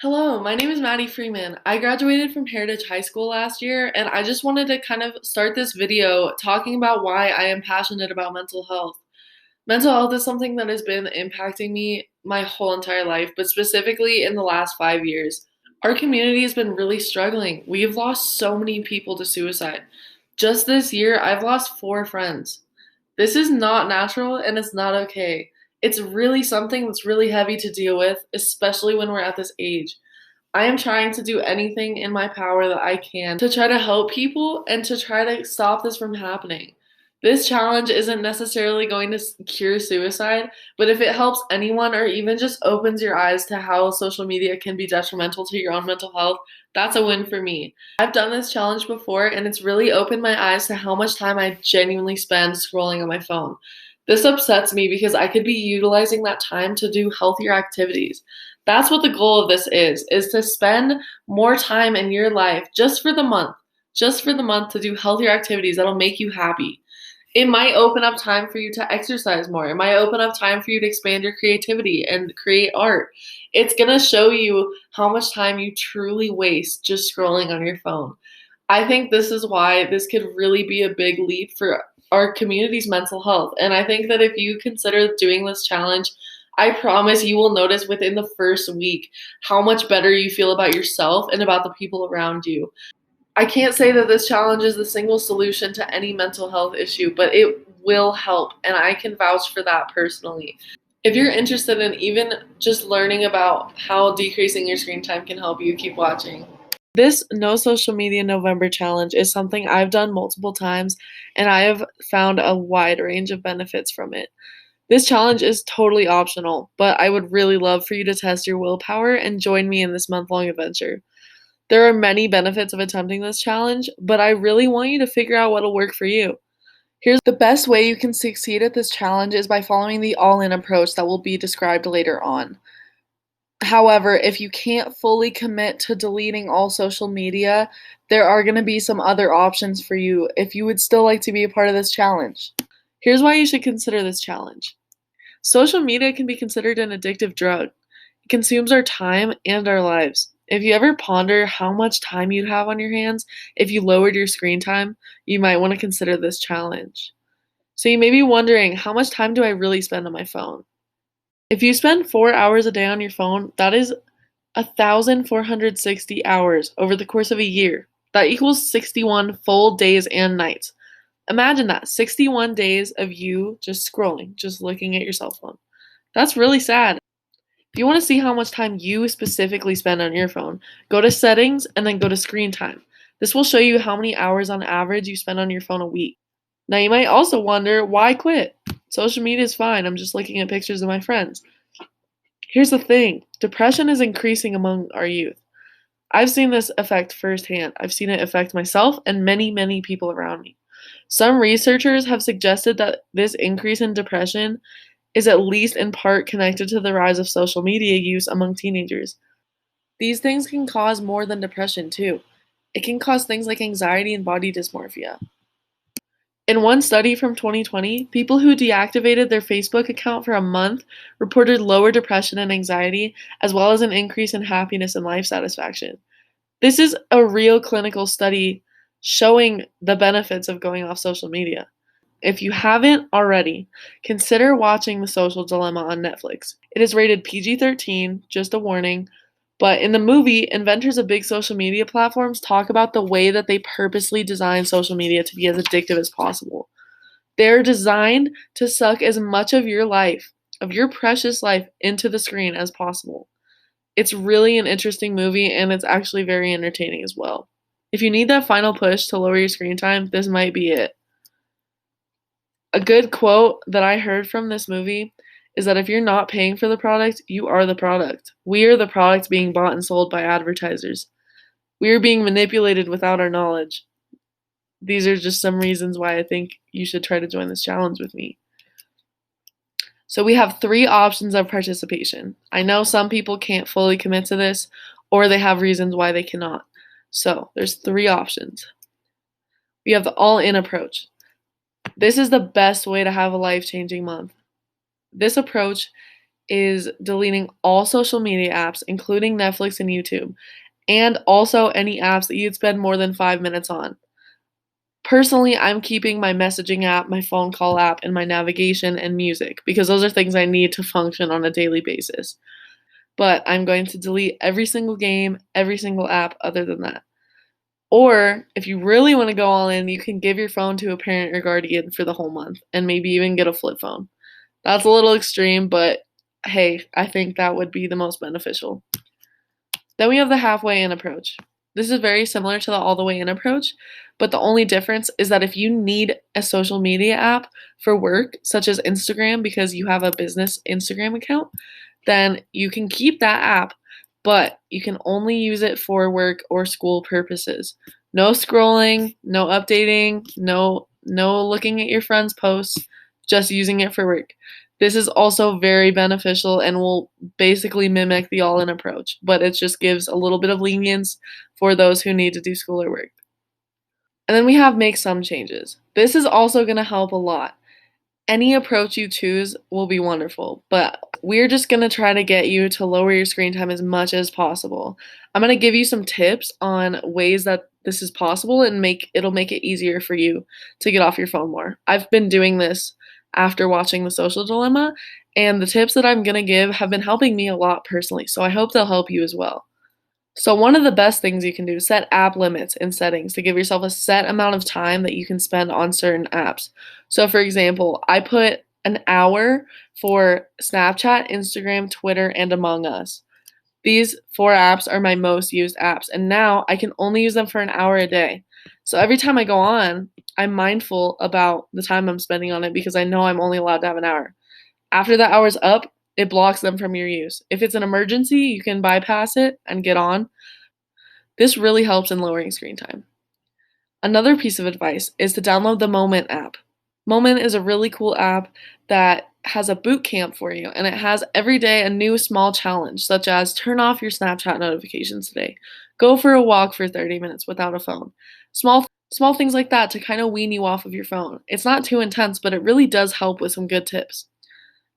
Hello, my name is Maddie Freeman. I graduated from Heritage High School last year, and I just wanted to kind of start this video talking about why I am passionate about mental health. Mental health is something that has been impacting me my whole entire life, but specifically in the last 5 years. Our community has been really struggling. We have lost so many people to suicide. Just this year, I've lost 4 friends. This is not natural and it's not okay. It's really something that's really heavy to deal with, especially when we're at this age. I am trying to do anything in my power that I can to try to help people and to try to stop this from happening. This challenge isn't necessarily going to cure suicide, but if it helps anyone or even just opens your eyes to how social media can be detrimental to your own mental health, that's a win for me. I've done this challenge before and it's really opened my eyes to how much time I genuinely spend scrolling on my phone. This upsets me because I could be utilizing that time to do healthier activities. That's what the goal of this is to spend more time in your life just for the month to do healthier activities that'll make you happy. It might open up time for you to exercise more. It might open up time for you to expand your creativity and create art. It's going to show you how much time you truly waste just scrolling on your phone. I think this is why this could really be a big leap for our community's mental health. And I think that if you consider doing this challenge, I promise you will notice within the first week how much better you feel about yourself and about the people around you. I can't say that this challenge is the single solution to any mental health issue, but it will help, and I can vouch for that personally. If you're interested in even just learning about how decreasing your screen time can help you, keep watching. This No Social Media November challenge is something I've done multiple times, and I have found a wide range of benefits from it. This challenge is totally optional, but I would really love for you to test your willpower and join me in this month-long adventure. There are many benefits of attempting this challenge, but I really want you to figure out what'll work for you. Here's the best way you can succeed at this challenge is by following the all-in approach that will be described later on. However, if you can't fully commit to deleting all social media, there are going to be some other options for you if you would still like to be a part of this challenge. Here's why you should consider this challenge. Social media can be considered an addictive drug. It consumes our time and our lives. If you ever ponder how much time you'd have on your hands if you lowered your screen time, you might want to consider this challenge. So you may be wondering, how much time do I really spend on my phone? If you spend 4 hours a day on your phone, that is 1,460 hours over the course of a year. That equals 61 full days and nights. Imagine that, 61 days of you just scrolling, just looking at your cell phone. That's really sad. If you want to see how much time you specifically spend on your phone, go to settings and then go to screen time. This will show you how many hours on average you spend on your phone a week. Now you might also wonder, why quit? Social media is fine, I'm just looking at pictures of my friends. Here's the thing, depression is increasing among our youth. I've seen this effect firsthand. I've seen it affect myself and many, many people around me. Some researchers have suggested that this increase in depression is at least in part connected to the rise of social media use among teenagers. These things can cause more than depression, too. It can cause things like anxiety and body dysmorphia. In one study from 2020, people who deactivated their Facebook account for a month reported lower depression and anxiety, as well as an increase in happiness and life satisfaction. This is a real clinical study showing the benefits of going off social media. If you haven't already, consider watching The Social Dilemma on Netflix. It is rated PG-13, just a warning, but in the movie, inventors of big social media platforms talk about the way that they purposely design social media to be as addictive as possible. They're designed to suck as much of your life, of your precious life, into the screen as possible. It's really an interesting movie, and it's actually very entertaining as well. If you need that final push to lower your screen time, this might be it. A good quote that I heard from this movie is that if you're not paying for the product, you are the product. We are the product being bought and sold by advertisers. We are being manipulated without our knowledge. These are just some reasons why I think you should try to join this challenge with me. So we have 3 options of participation. I know some people can't fully commit to this, or they have reasons why they cannot. So there's 3 options. We have the all-in approach. This is the best way to have a life-changing month. This approach is deleting all social media apps, including Netflix and YouTube, and also any apps that you'd spend more than 5 minutes on. Personally, I'm keeping my messaging app, my phone call app, and my navigation and music because those are things I need to function on a daily basis. But I'm going to delete every single game, every single app other than that. Or if you really want to go all in, you can give your phone to a parent or guardian for the whole month and maybe even get a flip phone. That's a little extreme, but hey, I think that would be the most beneficial. Then we have the halfway in approach. This is very similar to the all the way in approach, but the only difference is that if you need a social media app for work, such as Instagram, because you have a business Instagram account, then you can keep that app, but you can only use it for work or school purposes. No scrolling, no updating, no looking at your friends' posts, just using it for work. This is also very beneficial and will basically mimic the all-in approach, but it just gives a little bit of lenience for those who need to do school or work. And then we have make some changes. This is also going to help a lot. Any approach you choose will be wonderful, but we're just going to try to get you to lower your screen time as much as possible. I'm going to give you some tips on ways that this is possible and it'll make it easier for you to get off your phone more. I've been doing this after watching The Social Dilemma, and the tips that I'm going to give have been helping me a lot personally, so I hope they'll help you as well. So one of the best things you can do is set app limits in settings to give yourself a set amount of time that you can spend on certain apps. So for example, I put an hour for Snapchat, Instagram, Twitter, and Among Us. These 4 apps are my most used apps, and now I can only use them for an hour a day. So every time I go on, I'm mindful about the time I'm spending on it because I know I'm only allowed to have an hour. After that hour's up, it blocks them from your use. If it's an emergency, you can bypass it and get on. This really helps in lowering screen time. Another piece of advice is to download the Moment app. Moment is a really cool app that has a boot camp for you, and it has every day a new small challenge, such as turn off your Snapchat notifications today, go for a walk for 30 minutes without a phone. Small things like that to kind of wean you off of your phone. It's not too intense, but it really does help with some good tips.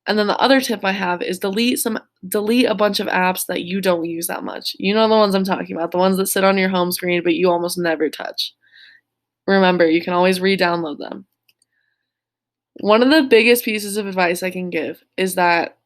And then the other tip I have is delete a bunch of apps that you don't use that much. You know the ones I'm talking about, the ones that sit on your home screen but you almost never touch. Remember, you can always re-download them. One of the biggest pieces of advice I can give is that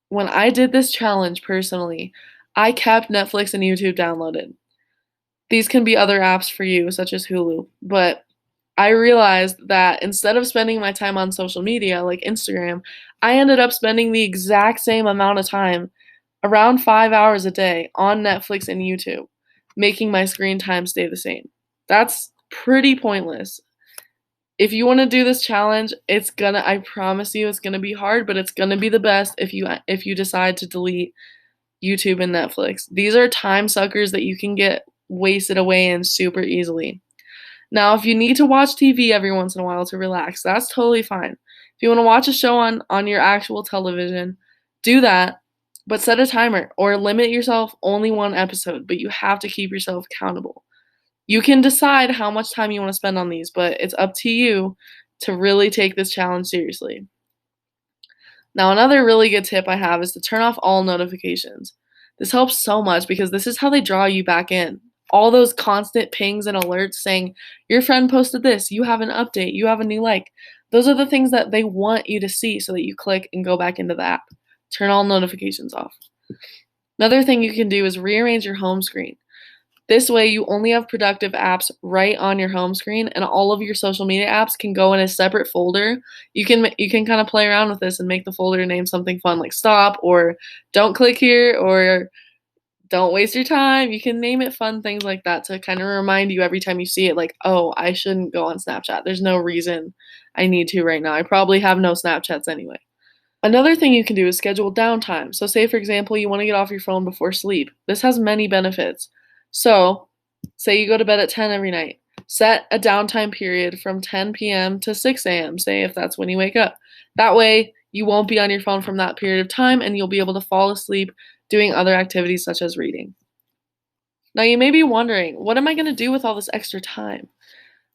when I did this challenge personally, I kept Netflix and YouTube downloaded. These can be other apps for you, such as Hulu, but I realized that instead of spending my time on social media like Instagram, I ended up spending the exact same amount of time, around 5 hours a day, on Netflix and YouTube, making my screen time stay the same. That's pretty pointless. If you want to do this challenge, I promise you it's gonna be hard, but it's gonna be the best if you decide to delete YouTube and Netflix. These are time suckers that you can get wasted away in super easily. Now, if you need to watch TV every once in a while to relax, that's totally fine. If you want to watch a show on your actual television, do that, but set a timer or limit yourself only one episode, but you have to keep yourself accountable. You can decide how much time you want to spend on these, but it's up to you to really take this challenge seriously. Now, another really good tip I have is to turn off all notifications. This helps so much because this is how they draw you back in. All those constant pings and alerts saying, your friend posted this, you have an update, you have a new like. Those are the things that they want you to see so that you click and go back into the app. Turn all notifications off. Another thing you can do is rearrange your home screen. This way you only have productive apps right on your home screen and all of your social media apps can go in a separate folder. You can kind of play around with this and make the folder name something fun like stop or don't click here or don't waste your time. You can name it fun things like that to kind of remind you every time you see it like, oh, I shouldn't go on Snapchat. There's no reason I need to right now. I probably have no Snapchats anyway. Another thing you can do is schedule downtime. So say, for example, you want to get off your phone before sleep. This has many benefits. So say you go to bed at 10 every night. Set a downtime period from 10 p.m. to 6 a.m., say if that's when you wake up. That way, you won't be on your phone from that period of time and you'll be able to fall asleep doing other activities such as reading. Now, you may be wondering, what am I going to do with all this extra time?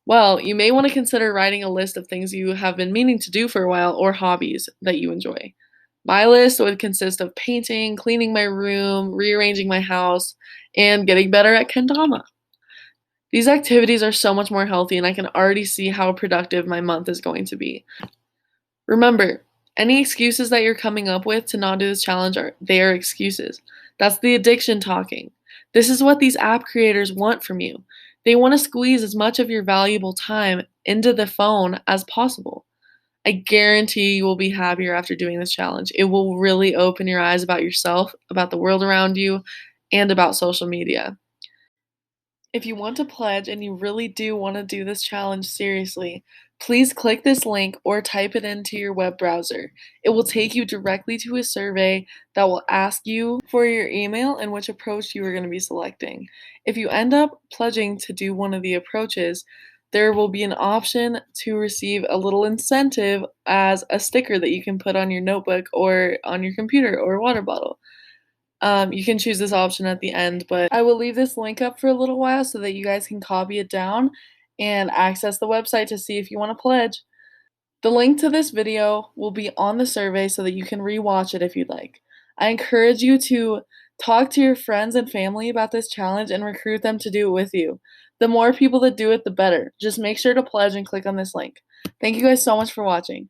Well, you may want to consider writing a list of things you have been meaning to do for a while or hobbies that you enjoy. My list would consist of painting, cleaning my room, rearranging my house, and getting better at kendama. These activities are so much more healthy, and I can already see how productive my month is going to be. Remember, any excuses that you're coming up with to not do this challenge are excuses. That's the addiction talking. This is what these app creators want from you. They want to squeeze as much of your valuable time into the phone as possible. I guarantee you will be happier after doing this challenge. It will really open your eyes about yourself, about the world around you, and about social media. If you want to pledge and you really do want to do this challenge seriously, please click this link or type it into your web browser. It will take you directly to a survey that will ask you for your email and which approach you are going to be selecting. If you end up pledging to do one of the approaches, there will be an option to receive a little incentive as a sticker that you can put on your notebook or on your computer or water bottle. You can choose this option at the end, but I will leave this link up for a little while so that you guys can copy it down and access the website to see if you want to pledge. The link to this video will be on the survey so that you can rewatch it if you'd like. I encourage you to talk to your friends and family about this challenge and recruit them to do it with you. The more people that do it, the better. Just make sure to pledge and click on this link. Thank you guys so much for watching.